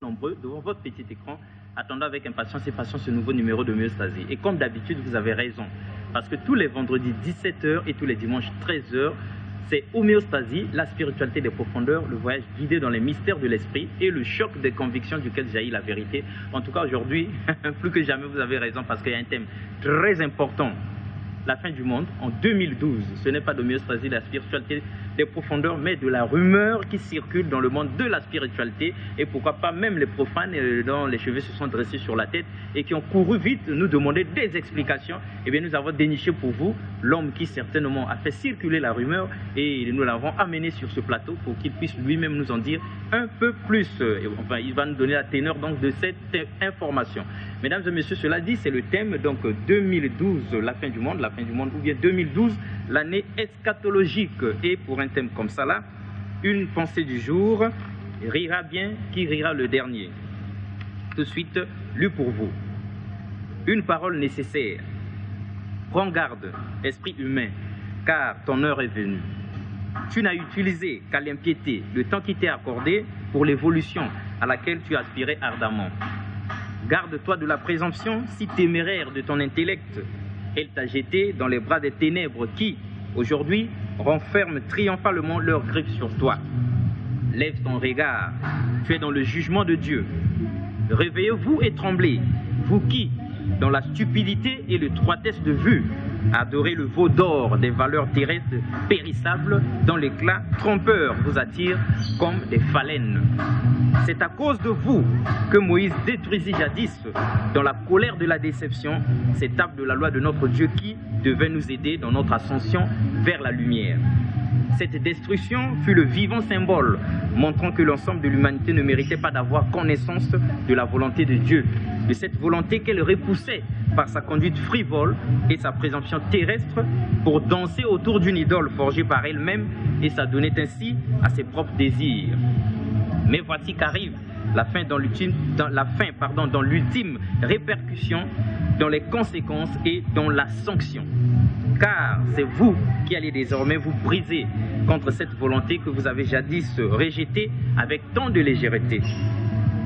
Nombreux devant votre petit écran, attendant avec impatience et patience ce nouveau numéro de Myostasie. Et comme d'habitude, vous avez raison, parce que tous les vendredis 17h et tous les dimanches 13h, c'est Homéostasie, la spiritualité des profondeurs, le voyage guidé dans les mystères de l'esprit et le choc des convictions duquel jaillit la vérité. En tout cas, aujourd'hui, plus que jamais, vous avez raison, parce qu'il y a un thème très important. La fin du monde en 2012. Ce n'est pas d'homéostasie, la spiritualité des profondeurs, mais de la rumeur qui circule dans le monde de la spiritualité. Et pourquoi pas même les profanes dont les cheveux se sont dressés sur la tête et qui ont couru vite nous demander des explications. Eh bien, nous avons déniché pour vous l'homme qui certainement a fait circuler la rumeur et nous l'avons amené sur ce plateau pour qu'il puisse lui-même nous en dire un peu plus. Enfin, il va nous donner la teneur donc de cette information. Mesdames et messieurs, cela dit, c'est le thème donc 2012, la fin du monde, ou bien 2012, l'année eschatologique. Et pour un thème comme ça là, une pensée du jour, rira bien qui rira le dernier. Tout de suite, lu pour vous. Une parole nécessaire. Prends garde, esprit humain, car ton heure est venue. Tu n'as utilisé qu'à l'impiété le temps qui t'est accordé pour l'évolution à laquelle tu aspirais ardemment. Garde-toi de la présomption si téméraire de ton intellect. Elle t'a jeté dans les bras des ténèbres qui, aujourd'hui, renferment triomphalement leurs griffes sur toi. Lève ton regard, tu es dans le jugement de Dieu. Réveillez-vous et tremblez, vous qui, dans la stupidité et l'étroitesse de vue, adorez le veau d'or des valeurs terrestres périssables dont l'éclat trompeur vous attire comme des phalènes. C'est à cause de vous que Moïse détruisit jadis, dans la colère de la déception, cette arbre de la loi de notre Dieu qui devait nous aider dans notre ascension vers la lumière. Cette destruction fut le vivant symbole, montrant que l'ensemble de l'humanité ne méritait pas d'avoir connaissance de la volonté de Dieu, de cette volonté qu'elle repoussait par sa conduite frivole et sa présomption terrestre pour danser autour d'une idole forgée par elle-même et s'adonner ainsi à ses propres désirs. Mais voici qu'arrive la fin dans l'ultime répercussion, dans les conséquences et dans la sanction. Car c'est vous qui allez désormais vous briser contre cette volonté que vous avez jadis rejetée avec tant de légèreté.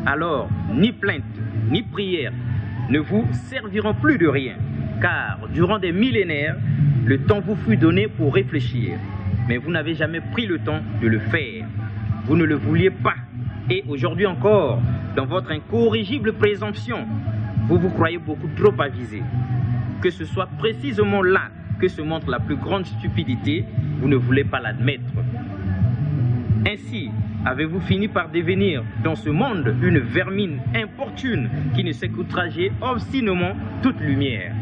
Alors, ni plainte, ni prière ne vous serviront plus de rien, car durant des millénaires, le temps vous fut donné pour réfléchir, mais vous n'avez jamais pris le temps de le faire. Vous ne le vouliez pas, et aujourd'hui encore, dans votre incorrigible présomption, vous vous croyez beaucoup trop avisé. Que ce soit précisément là que se montre la plus grande stupidité, vous ne voulez pas l'admettre. Ainsi, avez-vous fini par devenir dans ce monde une vermine importune qui ne sait qu'outrager obstinément toute lumière.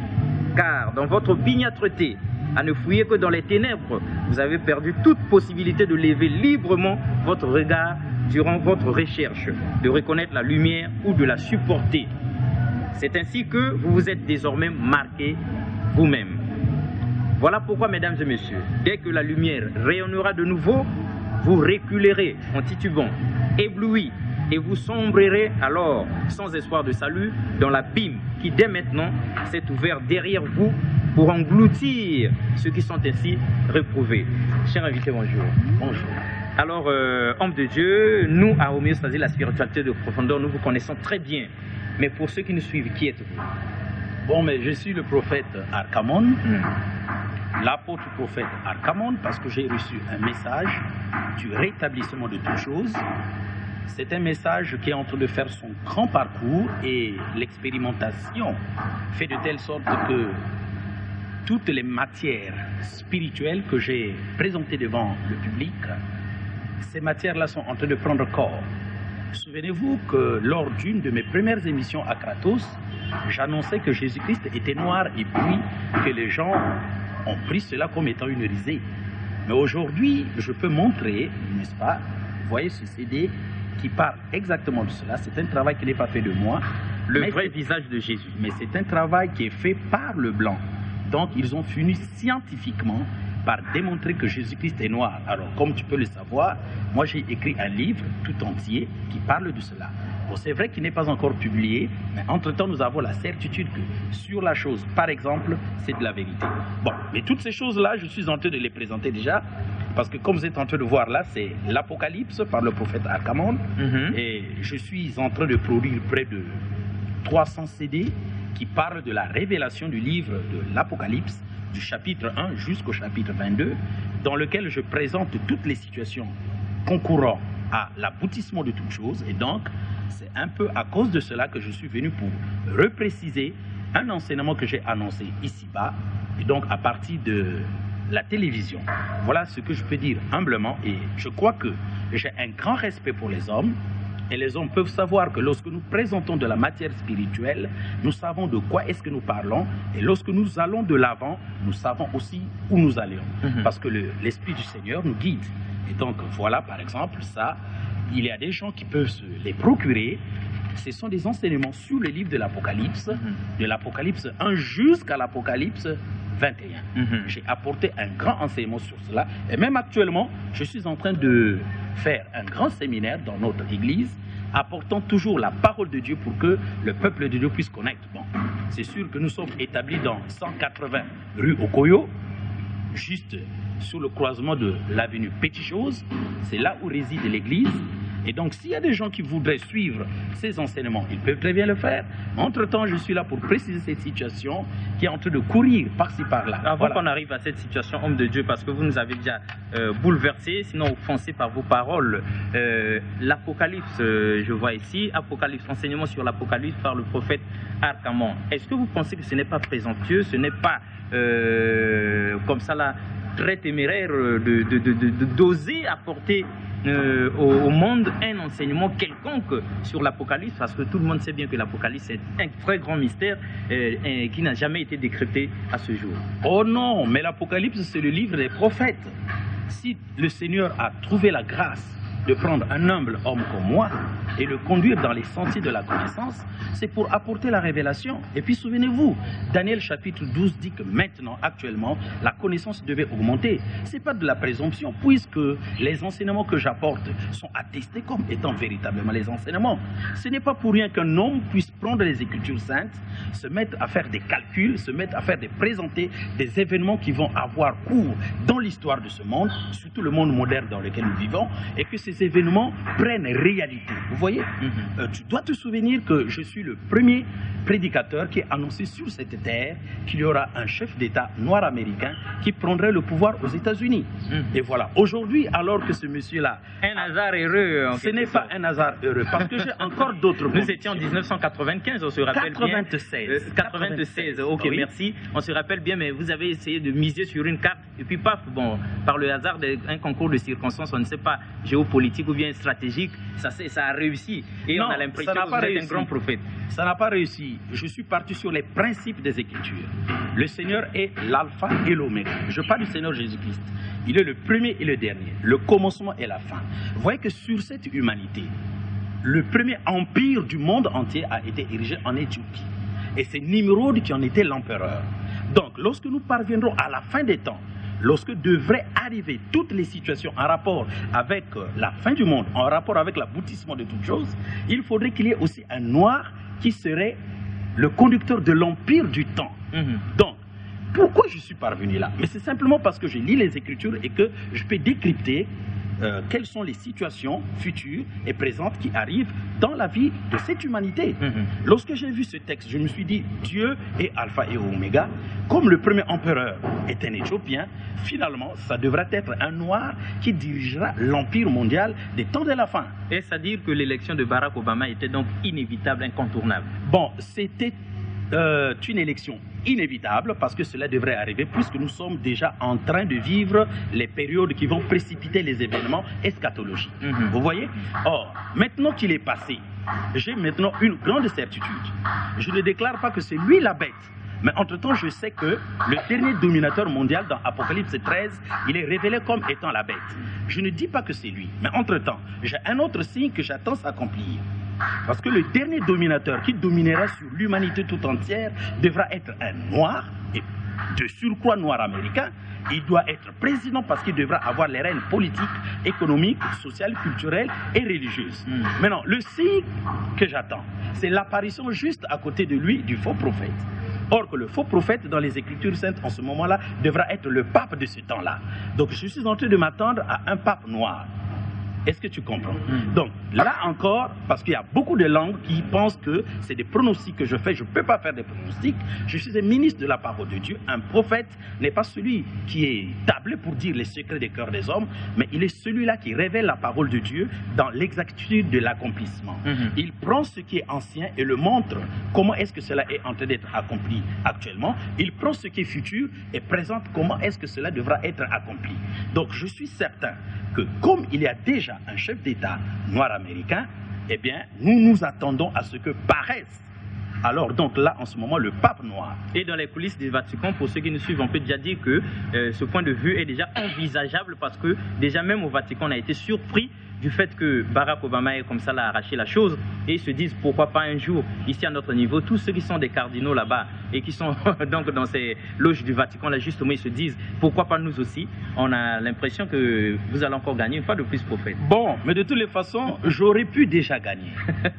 Car dans votre opiniâtreté, à ne fouiller que dans les ténèbres, vous avez perdu toute possibilité de lever librement votre regard durant votre recherche, de reconnaître la lumière ou de la supporter. C'est ainsi que vous vous êtes désormais marqué vous-même. Voilà pourquoi, mesdames et messieurs, dès que la lumière rayonnera de nouveau, vous reculerez en titubant, ébloui, et vous sombrerez alors, sans espoir de salut, dans l'abîme qui dès maintenant s'est ouvert derrière vous pour engloutir ceux qui sont ainsi reprouvés. Cher invité, bonjour. Bonjour. Alors, homme de Dieu, nous, à Homéostasie, la spiritualité de profondeur, nous vous connaissons très bien. Mais pour ceux qui nous suivent, qui êtes-vous? Bon, mais je suis le prophète Archamon, l'apôtre prophète Archamon, parce que j'ai reçu un message du rétablissement de toutes choses. C'est un message qui est en train de faire son grand parcours et l'expérimentation fait de telle sorte que toutes les matières spirituelles que j'ai présentées devant le public, ces matières-là sont en train de prendre corps. Souvenez-vous que lors d'une de mes premières émissions à Kratos, j'annonçais que Jésus-Christ était noir et puis que les gens ont pris cela comme étant une risée. Mais aujourd'hui, je peux montrer, n'est-ce pas, vous voyez ce CD qui parle exactement de cela. C'est un travail qui n'est pas fait de moi. Le vrai visage de Jésus. Mais c'est un travail qui est fait par le blanc. Donc, ils ont fini scientifiquement par démontrer que Jésus-Christ est noir. Alors, comme tu peux le savoir, moi j'ai écrit un livre tout entier qui parle de cela. Bon, c'est vrai qu'il n'est pas encore publié, mais entre-temps, nous avons la certitude que sur la chose, par exemple, c'est de la vérité. Bon, mais toutes ces choses-là, je suis en train de les présenter déjà, parce que comme vous êtes en train de voir là, c'est l'Apocalypse par le prophète Archamon, et je suis en train de produire près de 300 CD qui parlent de la révélation du livre de l'Apocalypse, du chapitre 1 jusqu'au chapitre 22, dans lequel je présente toutes les situations concourant à l'aboutissement de toutes choses. Et donc, c'est un peu à cause de cela que je suis venu pour repréciser un enseignement que j'ai annoncé ici-bas, et donc à partir de la télévision. Voilà ce que je peux dire humblement, et je crois que j'ai un grand respect pour les hommes. Et les hommes peuvent savoir que lorsque nous présentons de la matière spirituelle, nous savons de quoi est-ce que nous parlons. Et lorsque nous allons de l'avant, nous savons aussi où nous allons. Parce que l'Esprit du Seigneur nous guide. Et donc voilà, par exemple, ça, il y a des gens qui peuvent se les procurer. Ce sont des enseignements sur le livre de l'Apocalypse, de l'Apocalypse 1 jusqu'à l'Apocalypse 21. J'ai apporté un grand enseignement sur cela. Et même actuellement, je suis en train de faire un grand séminaire dans notre église, apportant toujours la parole de Dieu pour que le peuple de Dieu puisse connaître. Bon, c'est sûr que nous sommes établis dans 180 rue Okoyo, juste sur le croisement de l'avenue Petit-Chose. C'est là où réside l'église. Et donc, s'il y a des gens qui voudraient suivre ces enseignements, ils peuvent très bien le faire. Entre-temps, je suis là pour préciser cette situation qui est en train de courir par-ci, par-là. Avant qu'on arrive à cette situation, homme de Dieu, parce que vous nous avez déjà bouleversé, sinon offensé par vos paroles, l'Apocalypse, je vois ici, Apocalypse, enseignement sur l'Apocalypse par le prophète Archamon. Est-ce que vous pensez que ce n'est pas présomptueux, ce n'est pas comme ça là, très téméraire d'oser apporter au monde un enseignement quelconque sur l'Apocalypse, parce que tout le monde sait bien que l'Apocalypse est un très grand mystère qui n'a jamais été décrypté à ce jour. Oh non, mais l'Apocalypse c'est le livre des prophètes. Si le Seigneur a trouvé la grâce de prendre un humble homme comme moi et le conduire dans les sentiers de la connaissance, c'est pour apporter la révélation. Et puis souvenez-vous, Daniel chapitre 12 dit que maintenant, actuellement, la connaissance devait augmenter. Ce n'est pas de la présomption, puisque les enseignements que j'apporte sont attestés comme étant véritablement les enseignements. Ce n'est pas pour rien qu'un homme puisse prendre les Écritures saintes, se mettre à faire des calculs, se mettre à faire présenter des événements qui vont avoir cours dans l'histoire de ce monde, surtout le monde moderne dans lequel nous vivons, et que ces événements prennent réalité. Vous voyez, tu dois te souvenir que je suis le premier prédicateur qui a annoncé sur cette terre qu'il y aura un chef d'État noir américain qui prendrait le pouvoir aux États-Unis. Et voilà, aujourd'hui, alors que ce monsieur-là... Un hasard heureux. Ce n'est pas un hasard heureux, parce que j'ai encore d'autres... Nous étions en 1995, on se rappelle 96. bien. 96, ok, oui. Merci. On se rappelle bien, mais vous avez essayé de miser sur une carte, et puis paf, bon, par le hasard d'un concours de circonstances, on ne sait pas, géopolitique ou bien stratégique, ça a réussi. Et non, on a l'impression que vous êtes un grand prophète. Ça n'a pas réussi. Je suis parti sur les principes des Écritures. Le Seigneur est l'alpha et l'oméga. Je parle du Seigneur Jésus-Christ. Il est le premier et le dernier, le commencement et la fin. Vous voyez que sur cette humanité, le premier empire du monde entier a été érigé en Éthiopie. Et c'est Nimrod qui en était l'empereur. Donc, lorsque nous parviendrons à la fin des temps, lorsque devraient arriver toutes les situations en rapport avec la fin du monde, en rapport avec l'aboutissement de toutes choses, il faudrait qu'il y ait aussi un noir qui serait le conducteur de l'empire du temps. Donc, pourquoi je suis parvenu là? Mais c'est simplement parce que je lis les Écritures et que je peux décrypter quelles sont les situations futures et présentes qui arrivent dans la vie de cette humanité. Lorsque j'ai vu ce texte, je me suis dit, Dieu est alpha et oméga. Comme le premier empereur est un Éthiopien, finalement, ça devrait être un noir qui dirigera l'empire mondial des temps de la fin. Est-ce à dire que l'élection de Barack Obama était donc inévitable, incontournable? Bon, c'était une élection inévitable parce que cela devrait arriver puisque nous sommes déjà en train de vivre les périodes qui vont précipiter les événements eschatologiques. Vous voyez? Or, maintenant qu'il est passé, j'ai maintenant une grande certitude. Je ne déclare pas que c'est lui la bête. Mais entre-temps, je sais que le dernier dominateur mondial dans Apocalypse 13, il est révélé comme étant la bête. Je ne dis pas que c'est lui, mais entre-temps, j'ai un autre signe que j'attends s'accomplir. Parce que le dernier dominateur qui dominera sur l'humanité tout entière devra être un noir, et de surcroît noir américain. Il doit être président parce qu'il devra avoir les rênes politiques, économiques, sociales, culturelles et religieuses. Maintenant, le signe que j'attends, c'est l'apparition juste à côté de lui du faux prophète. Or que le faux prophète dans les Écritures saintes en ce moment-là devra être le pape de ce temps-là. Donc je suis en train de m'attendre à un pape noir. Est-ce que tu comprends? Donc là encore, parce qu'il y a beaucoup de langues qui pensent que c'est des pronostics que je fais, je ne peux pas faire des pronostics. Je suis un ministre de la parole de Dieu. Un prophète n'est pas celui qui est tablé pour dire les secrets des cœurs des hommes, mais il est celui-là qui révèle la parole de Dieu dans l'exactitude de l'accomplissement. Il prend ce qui est ancien et le montre comment est-ce que cela est en train d'être accompli actuellement. Il prend ce qui est futur et présente comment est-ce que cela devra être accompli. Donc je suis certain que comme il y a déjà un chef d'État noir américain, eh bien, nous nous attendons à ce que paraisse. Alors, donc là, en ce moment, le pape noir. Et dans les coulisses du Vatican, pour ceux qui nous suivent, on peut déjà dire que ce point de vue est déjà envisageable parce que déjà même au Vatican, on a été surpris du fait que Barack Obama est comme ça, l'a arraché la chose, et ils se disent pourquoi pas un jour, ici à notre niveau, tous ceux qui sont des cardinaux là-bas et qui sont donc dans ces loges du Vatican, là justement, ils se disent pourquoi pas nous aussi. On a l'impression que vous allez encore gagner une fois de plus, prophète. Bon, mais de toutes les façons, j'aurais pu déjà gagner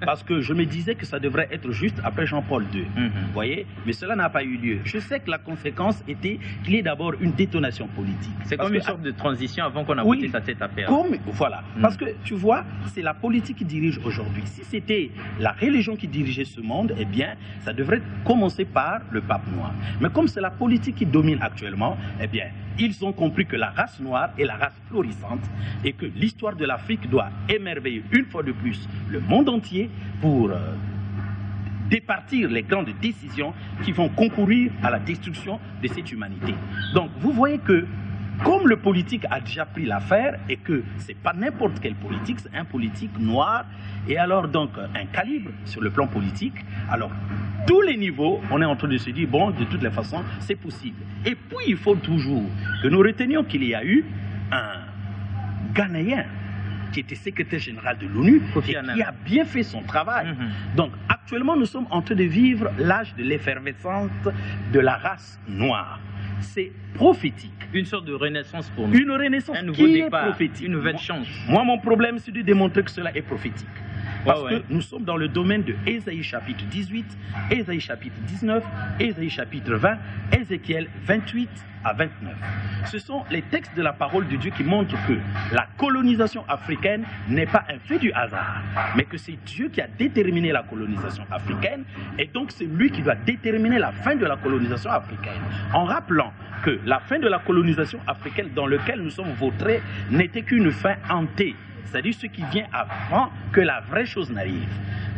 parce que je me disais que ça devrait être juste après Jean-Paul II. Vous voyez, mais cela n'a pas eu lieu. Je sais que la conséquence était qu'il y ait d'abord une détonation politique. C'est comme une sorte de transition avant qu'on a oui, voté cette affaire. Comme, voilà, parce que tu vois, c'est la politique qui dirige aujourd'hui. Si c'était la religion qui dirigeait ce monde, eh bien, ça devrait commencer par le pape noir. Mais comme c'est la politique qui domine actuellement, eh bien, ils ont compris que la race noire est la race florissante et que l'histoire de l'Afrique doit émerveiller une fois de plus le monde entier pour départir les grandes décisions qui vont concourir à la destruction de cette humanité. Donc, vous voyez que comme le politique a déjà pris l'affaire et que c'est pas n'importe quel politique, c'est un politique noir et alors donc un calibre sur le plan politique, alors tous les niveaux, on est en train de se dire bon, de toutes les façons, c'est possible. Et puis il faut toujours que nous retenions qu'il y a eu un Ghanéen qui était secrétaire général de l'ONU et qui a bien fait son travail. Donc actuellement, nous sommes en train de vivre l'âge de l'effervescence de la race noire. C'est prophétique. Une sorte de renaissance pour nous. Une renaissance un nouveau qui départ, est prophétique. Une nouvelle chance. Moi, mon problème, c'est de démontrer que cela est prophétique. Parce que nous sommes dans le domaine de Ésaïe chapitre 18, Ésaïe chapitre 19, Ésaïe chapitre 20, Ézéchiel 28 à 29. Ce sont les textes de la parole de Dieu qui montrent que la colonisation africaine n'est pas un fait du hasard, mais que c'est Dieu qui a déterminé la colonisation africaine et donc c'est lui qui doit déterminer la fin de la colonisation africaine. En rappelant que la fin de la colonisation africaine dans laquelle nous sommes vautrés n'était qu'une fin hantée. C'est-à-dire ce qui vient avant que la vraie chose n'arrive.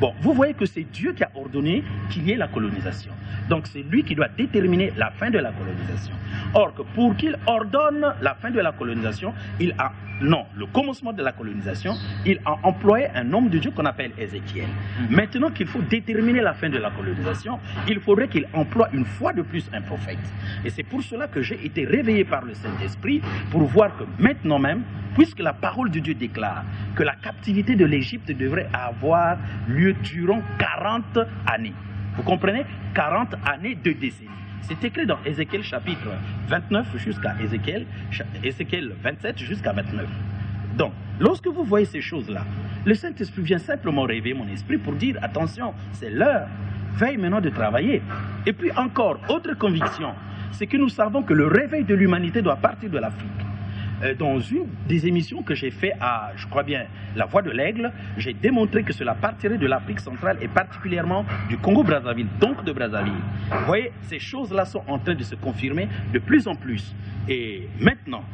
Bon, vous voyez que c'est Dieu qui a ordonné qu'il y ait la colonisation. Donc c'est lui qui doit déterminer la fin de la colonisation. Or que pour qu'il ordonne la fin de la colonisation, le commencement de la colonisation, il a employé un homme de Dieu qu'on appelle Ézéchiel. Maintenant qu'il faut déterminer la fin de la colonisation, il faudrait qu'il emploie une fois de plus un prophète. Et c'est pour cela que j'ai été réveillé par le Saint-Esprit pour voir que maintenant même, puisque la parole de Dieu déclare que la captivité de l'Égypte devrait avoir lieu durant 40 années. Vous comprenez? 40 années, 2 décennies. C'est écrit dans Ézéchiel chapitre 29 jusqu'à Ézéchiel 27 jusqu'à 29. Donc, lorsque vous voyez ces choses-là, le Saint-Esprit vient simplement réveiller mon esprit pour dire, attention, c'est l'heure, veille maintenant de travailler. Et puis encore, autre conviction, c'est que nous savons que le réveil de l'humanité doit partir de l'Afrique. Dans une des émissions que j'ai fait à, je crois bien, La Voix de l'Aigle, j'ai démontré que cela partirait de l'Afrique centrale et particulièrement du Congo-Brazzaville, donc de Brazzaville. Vous voyez, ces choses-là sont en train de se confirmer de plus en plus. Et maintenant,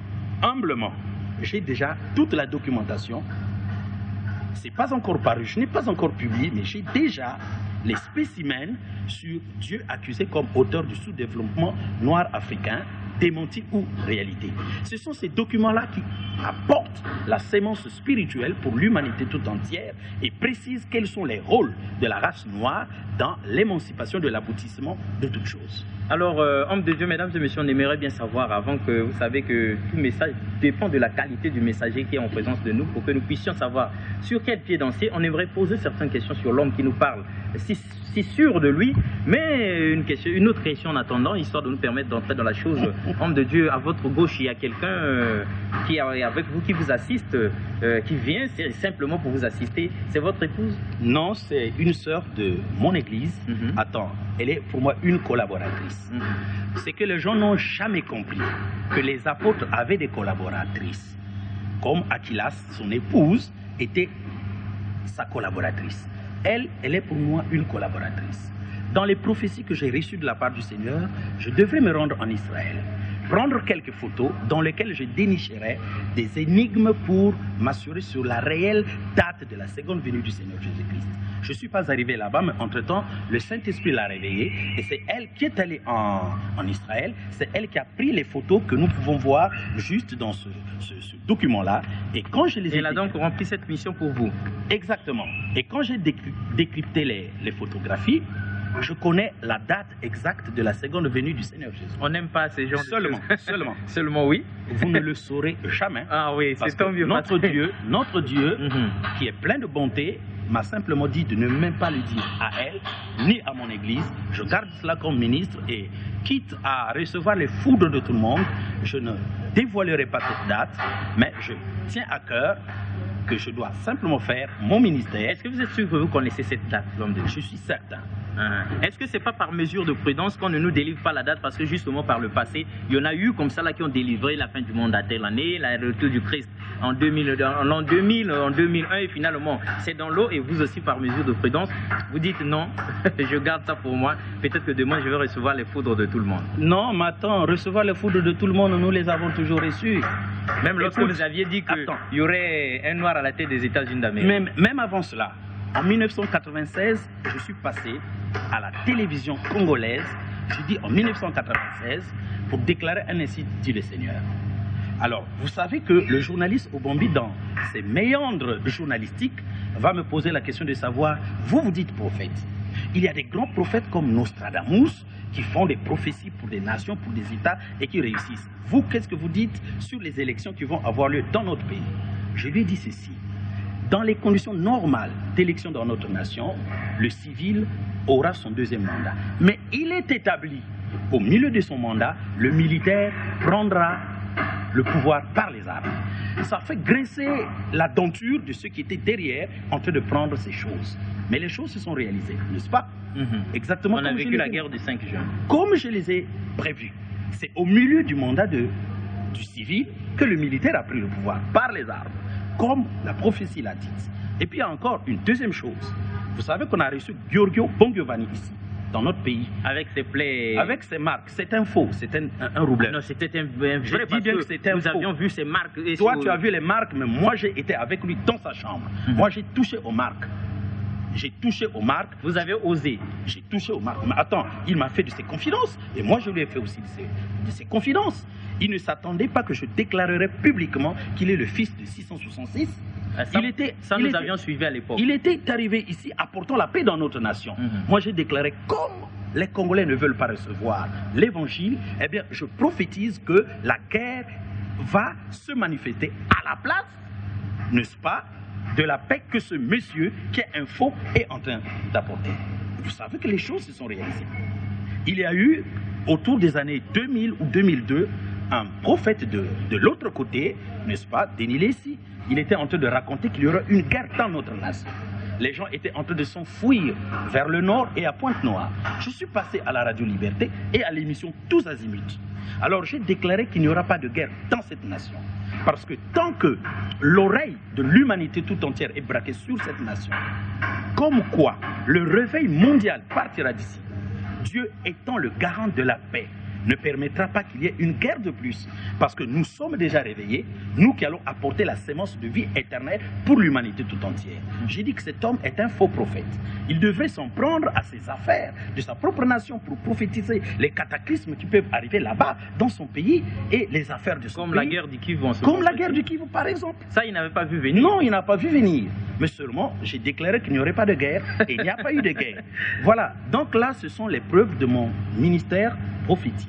humblement, j'ai déjà toute la documentation. Ce n'est pas encore paru, je n'ai pas encore publié, mais j'ai déjà les spécimens sur Dieu accusé comme auteur du sous-développement noir africain, démenti ou réalité. Ce sont ces documents-là qui apportent la sémence spirituelle pour l'humanité tout entière et précisent quels sont les rôles de la race noire dans l'émancipation de l'aboutissement de toutes choses. Alors, homme de Dieu, mesdames et messieurs, on aimerait bien savoir, avant que vous savez que tout message dépend de la qualité du messager qui est en présence de nous, pour que nous puissions savoir sur quel pied danser, on aimerait poser certaines questions sur l'homme qui nous parle. Si sûr de lui, mais une autre question en attendant, histoire de nous permettre d'entrer dans la chose. Homme de Dieu, à votre gauche, il y a quelqu'un qui est avec vous, qui vous assiste, qui vient simplement pour vous assister. C'est votre épouse? Non, c'est une sœur de mon église. Attends, elle est pour moi une collaboratrice. C'est que les gens n'ont jamais compris que les apôtres avaient des collaboratrices. Comme Aquilas, son épouse, était sa collaboratrice. Elle est pour moi une collaboratrice. Dans les prophéties que j'ai reçues de la part du Seigneur, je devais me rendre en Israël, prendre quelques photos dans lesquelles je dénicherais des énigmes pour m'assurer sur la réelle date de la seconde venue du Seigneur Jésus-Christ. Je ne suis pas arrivé là-bas, mais entre-temps, le Saint-Esprit l'a réveillée et c'est elle qui est allée en Israël. C'est elle qui a pris les photos que nous pouvons voir juste dans ce document-là. Et quand je les ai... Elle a donc rempli cette mission pour vous. Exactement. Et quand j'ai décrypté les photographies, je connais la date exacte de la seconde venue du Seigneur Jésus. On n'aime pas ces gens Seulement. Seulement, oui. Vous ne le saurez jamais. Ah oui, c'est tant mieux. Notre Dieu, qui est plein de bonté, m'a simplement dit de ne même pas le dire à elle, ni à mon église. Je garde cela comme ministre et quitte à recevoir les foudres de tout le monde, je ne dévoilerai pas cette date, mais je tiens à cœur que je dois simplement faire mon ministère. Est-ce que vous êtes sûr que vous connaissez cette date, l'homme de Dieu? Je suis certain. Est-ce que ce n'est pas par mesure de prudence qu'on ne nous délivre pas la date? Parce que justement par le passé, il y en a eu comme ça là qui ont délivré la fin du monde à telle année, le retour du Christ en 2000, en 2001 et finalement c'est dans l'eau. Et vous aussi par mesure de prudence, vous dites non, je garde ça pour moi, peut-être que demain je vais recevoir les foudres de tout le monde. Non, mais attends, recevoir les foudres de tout le monde, nous les avons toujours reçus. Même lorsque vous aviez dit qu'il y aurait un noir à la tête des États-Unis d'Amérique. Même avant cela, en 1996, je suis passé à la télévision congolaise, je dis en 1996, pour déclarer un ainsi dit le Seigneur. Alors, vous savez que le journaliste Obombi, dans ses méandres journalistiques, va me poser la question de savoir, vous dites prophète. Il y a des grands prophètes comme Nostradamus qui font des prophéties pour des nations, pour des États et qui réussissent. Vous, qu'est-ce que vous dites sur les élections qui vont avoir lieu dans notre pays? Je lui ai dit ceci. Dans les conditions normales d'élection dans notre nation, le civil aura son deuxième mandat. Mais il est établi, au milieu de son mandat, le militaire prendra le pouvoir par les armes. Ça fait grincer la denture de ceux qui étaient derrière en train de prendre ces choses. Mais les choses se sont réalisées, n'est-ce pas? Exactement. On a vécu la guerre du 5 juin. Comme je les ai prévus. C'est au milieu du mandat du civil que le militaire a pris le pouvoir par les armes, comme la prophétie l'a dit. Et puis il y a encore une deuxième chose. Vous savez qu'on a reçu Giorgio Bongiovanni ici, dans notre pays. Avec ses plaies. Avec ses marques. C'est un faux, c'est un roubleur. Non, c'était un vrai, parce bien que que c'était un nous faux. avions vu ses marques. Et toi, tu as vu les marques, mais moi, j'ai été avec lui dans sa chambre. Moi, j'ai touché aux marques. J'ai touché aux marques. Vous avez osé. J'ai touché aux marques. Mais attends, il m'a fait de ses confidences. Et moi, je lui ai fait aussi de ses confidences. Il ne s'attendait pas que je déclarerais publiquement qu'il est le fils de 666. Nous avions suivi à l'époque. Il était arrivé ici apportant la paix dans notre nation. Moi, j'ai déclaré, comme les Congolais ne veulent pas recevoir l'évangile, eh bien, je prophétise que la guerre va se manifester à la place, n'est-ce pas, de la paix que ce monsieur qui est un faux est en train d'apporter. Vous savez que les choses se sont réalisées. Il y a eu, autour des années 2000 ou 2002, un prophète de l'autre côté, n'est-ce pas, Denis Lessi. Il était en train de raconter qu'il y aura une guerre dans notre nation. Les gens étaient en train de s'enfuir vers le nord et à Pointe-Noire. Je suis passé à la Radio Liberté et à l'émission Tous Azimuts. Alors j'ai déclaré qu'il n'y aura pas de guerre dans cette nation. Parce que tant que l'oreille de l'humanité tout entière est braquée sur cette nation, comme quoi le réveil mondial partira d'ici, Dieu étant le garant de la paix, ne permettra pas qu'il y ait une guerre de plus. Parce que nous sommes déjà réveillés, nous qui allons apporter la sémence de vie éternelle pour l'humanité tout entière. J'ai dit que cet homme est un faux prophète. Il devrait s'en prendre à ses affaires de sa propre nation pour prophétiser les cataclysmes qui peuvent arriver là-bas, dans son pays, et les affaires de son Comme pays. la guerre du Kivu en ce Comme moment. la guerre du Kivu, par exemple. Ça, il n'avait pas vu venir. Non, il n'a pas vu venir. Mais seulement, j'ai déclaré qu'il n'y aurait pas de guerre et il n'y a pas eu de guerre. Voilà. Donc là, ce sont les preuves de mon ministère prophétique.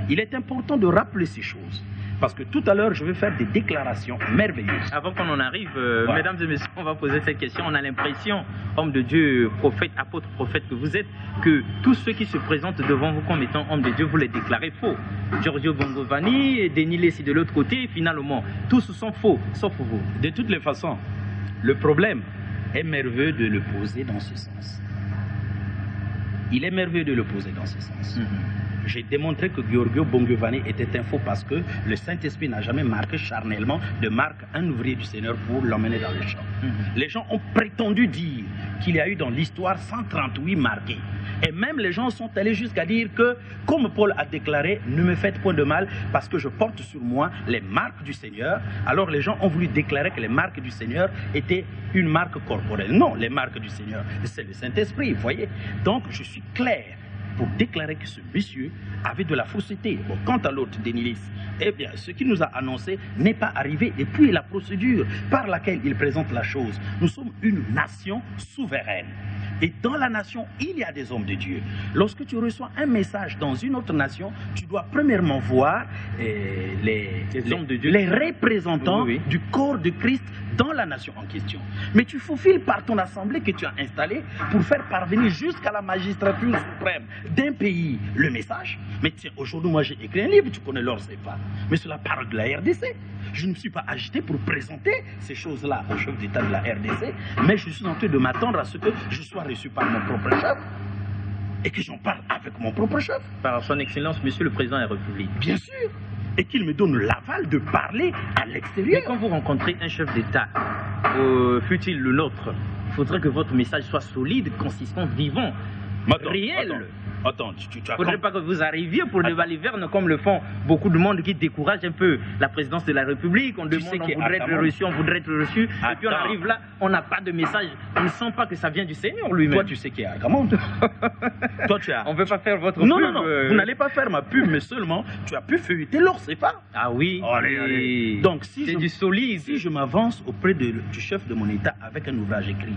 Il est important de rappeler ces choses. Parce que tout à l'heure, je vais faire des déclarations merveilleuses. Avant qu'on en arrive, Voilà. mesdames et messieurs, on va poser cette question. On a l'impression, homme de Dieu, prophète, apôtre, prophète que vous êtes, que tous ceux qui se présentent devant vous comme étant hommes de Dieu, vous les déclarez faux. Giorgio Bongovani, Denis Lessi de l'autre côté, finalement, tous sont faux, sauf vous. De toutes les façons, le problème est merveilleux de le poser dans ce sens. Il est merveilleux de le poser dans ce sens. J'ai démontré que Giorgio Bongovani était un faux parce que le Saint-Esprit n'a jamais marqué charnellement de Marc un ouvrier du Seigneur pour l'emmener dans le champ. Les gens ont prétendu dire qu'il y a eu dans l'histoire 138 marqués. Et même les gens sont allés jusqu'à dire que, comme Paul a déclaré, ne me faites point de mal parce que je porte sur moi les marques du Seigneur. Alors les gens ont voulu déclarer que les marques du Seigneur étaient une marque corporelle. Non, les marques du Seigneur, c'est le Saint-Esprit, vous voyez. Donc je suis clair pour déclarer que ce monsieur avait de la fausseté. Bon, quant à l'autre, Denis, eh bien, ce qu'il nous a annoncé n'est pas arrivé. Et puis la procédure par laquelle il présente la chose. Nous sommes une nation souveraine. Et dans la nation, il y a des hommes de Dieu. Lorsque tu reçois un message dans une autre nation, tu dois premièrement voir les hommes de Dieu, les représentants oui. du corps de Christ dans la nation en question. Mais tu faufiles par ton assemblée que tu as installée pour faire parvenir jusqu'à la magistrature suprême d'un pays le message. Mais tiens, aujourd'hui, moi j'ai écrit un livre, tu connais l'ORCEPA. Mais cela parle de la RDC. Je ne me suis pas agité pour présenter ces choses-là au chef d'État de la RDC, mais je suis en train de m'attendre à ce que je sois reçu par mon propre chef et que j'en parle avec mon propre chef. Par son Excellence, Monsieur le Président de la République. Bien sûr. Et qu'il me donne l'aval de parler à l'extérieur. Mais quand vous rencontrez un chef d'État, fût-il le nôtre, il faudrait que votre message soit solide, consistant, vivant, réel. Attends, tu Il ne faudrait pas que vous arriviez pour des balivernes comme le font beaucoup de monde qui décourage un peu la présidence de la République. On demande, on voudrait être reçu, on voudrait être reçu. Et puis on arrive là, on n'a pas de message. On ne sent pas que ça vient du Seigneur lui-même. Toi, tu sais qui est Argamonde. Toi, tu as... On ne veut pas faire votre non, pub. Non, non, vous n'allez pas faire ma pub, mais seulement tu as pu feuilleter l'ORCEPA. Ah oui. Allez. Donc, c'est du solide. Si je m'avance auprès du chef de mon État avec un ouvrage écrit,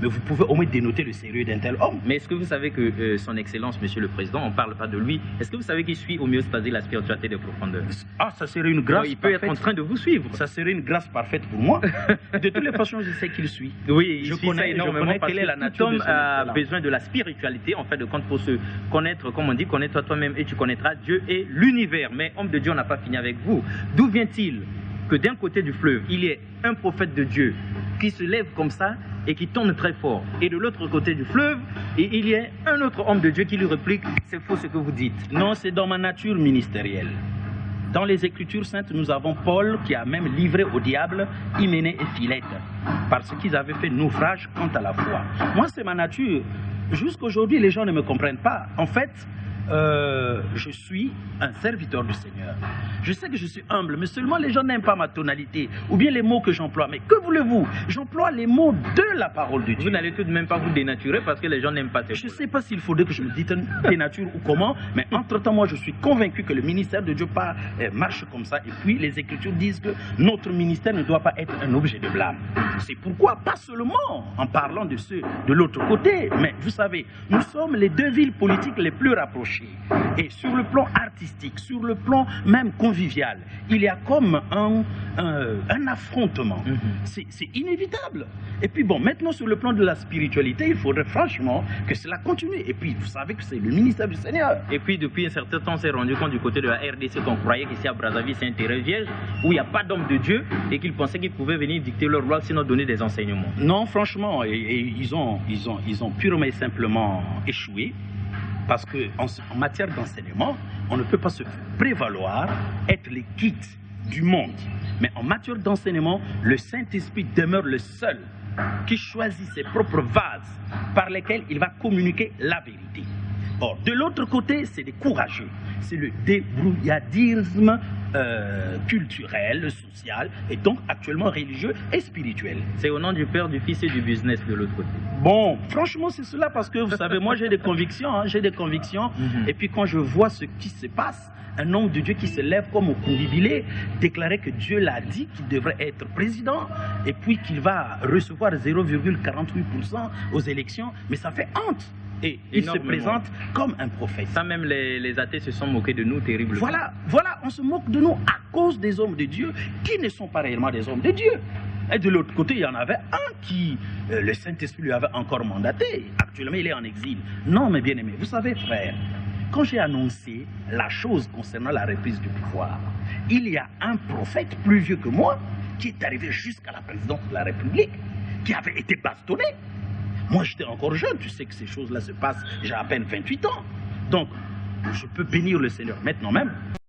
mais vous pouvez au moins dénoter le sérieux d'un tel homme. Mais est-ce que vous savez que son Excellence, Monsieur le Président, on ne parle pas de lui. Est-ce que vous savez qu'il suit homéostasie la spiritualité de profondeur? Ah, ça serait une grâce il peut parfaite. être en train de vous suivre. Ça serait une grâce parfaite pour moi. De toutes les façons, je sais qu'il suit. Oui, je connais énormément parce quelle est la que nature tout homme de son a excellence. besoin de la spiritualité, en fait, de compte, pour se connaître, comme on dit, connais-toi toi-même et tu connaîtras Dieu et l'univers. Mais homme de Dieu, on n'a pas fini avec vous. D'où vient-il que d'un côté du fleuve, il y ait un prophète de Dieu qui se lève comme ça et qui tourne très fort, et de l'autre côté du fleuve, et il y a un autre homme de Dieu qui lui réplique, c'est faux ce que vous dites? Non, c'est dans ma nature ministérielle. Dans les Écritures saintes, nous avons Paul qui a même livré au diable Hyménée et Philette, parce qu'ils avaient fait naufrage quant à la foi. Moi, c'est ma nature. Jusqu'aujourd'hui, les gens ne me comprennent pas. En fait, je suis un serviteur du Seigneur. Je sais que je suis humble, mais seulement les gens n'aiment pas ma tonalité ou bien les mots que j'emploie. Mais que voulez-vous? J'emploie les mots de la parole de Dieu. Vous n'allez tout de même pas vous dénaturer parce que les gens n'aiment pas tes Je ne sais pas s'il faudrait que je me dénature ou comment, mais entre-temps, moi, je suis convaincu que le ministère de Dieu marche comme ça. Et puis, les Écritures disent que notre ministère ne doit pas être un objet de blâme. C'est pourquoi, pas seulement en parlant de ceux de l'autre côté, mais vous savez, nous sommes les deux villes politiques les plus rapprochées. Et sur le plan artistique, sur le plan même convivial, il y a comme un affrontement. C'est inévitable. Et puis bon, maintenant sur le plan de la spiritualité, il faudrait franchement que cela continue. Et puis vous savez que c'est le ministère du Seigneur. Et puis depuis un certain temps, on s'est rendu compte du côté de la RDC qu'on croyait qu'ici à Brazzaville c'est un terrain vierge où il n'y a pas d'homme de Dieu et qu'ils pensaient qu'ils pouvaient venir dicter leur loi sinon donner des enseignements. Non, franchement, ils ont purement et simplement échoué. Parce qu'en matière d'enseignement, on ne peut pas se prévaloir être les guides du monde. Mais en matière d'enseignement, le Saint-Esprit demeure le seul qui choisit ses propres vases par lesquels il va communiquer la vérité. Or, de l'autre côté, c'est des courageux. C'est le débrouillardisme culturel, social, et donc actuellement religieux et spirituel. C'est au nom du Père, du Fils et du business de l'autre côté. Bon, franchement, c'est cela parce que, vous savez, moi j'ai des convictions, j'ai des convictions. Et puis quand je vois ce qui se passe, un homme de Dieu qui se lève comme au conjubilé, déclarer que Dieu l'a dit qu'il devrait être président, et puis qu'il va recevoir 0,48% aux élections, mais ça fait honte. Et il se présente comme un prophète. Ça, même les athées se sont moqués de nous terriblement. Voilà, on se moque de nous à cause des hommes de Dieu qui ne sont pas réellement des hommes de Dieu. Et de l'autre côté, il y en avait un qui, le Saint-Esprit lui avait encore mandaté. Actuellement, il est en exil. Non, mes bien-aimés, vous savez, frère, quand j'ai annoncé la chose concernant la reprise du pouvoir, il y a un prophète plus vieux que moi qui est arrivé jusqu'à la présidence de la République, qui avait été bastonné. Moi, j'étais encore jeune, tu sais que ces choses-là se passent, j'ai à peine 28 ans. Donc, je peux bénir le Seigneur maintenant même.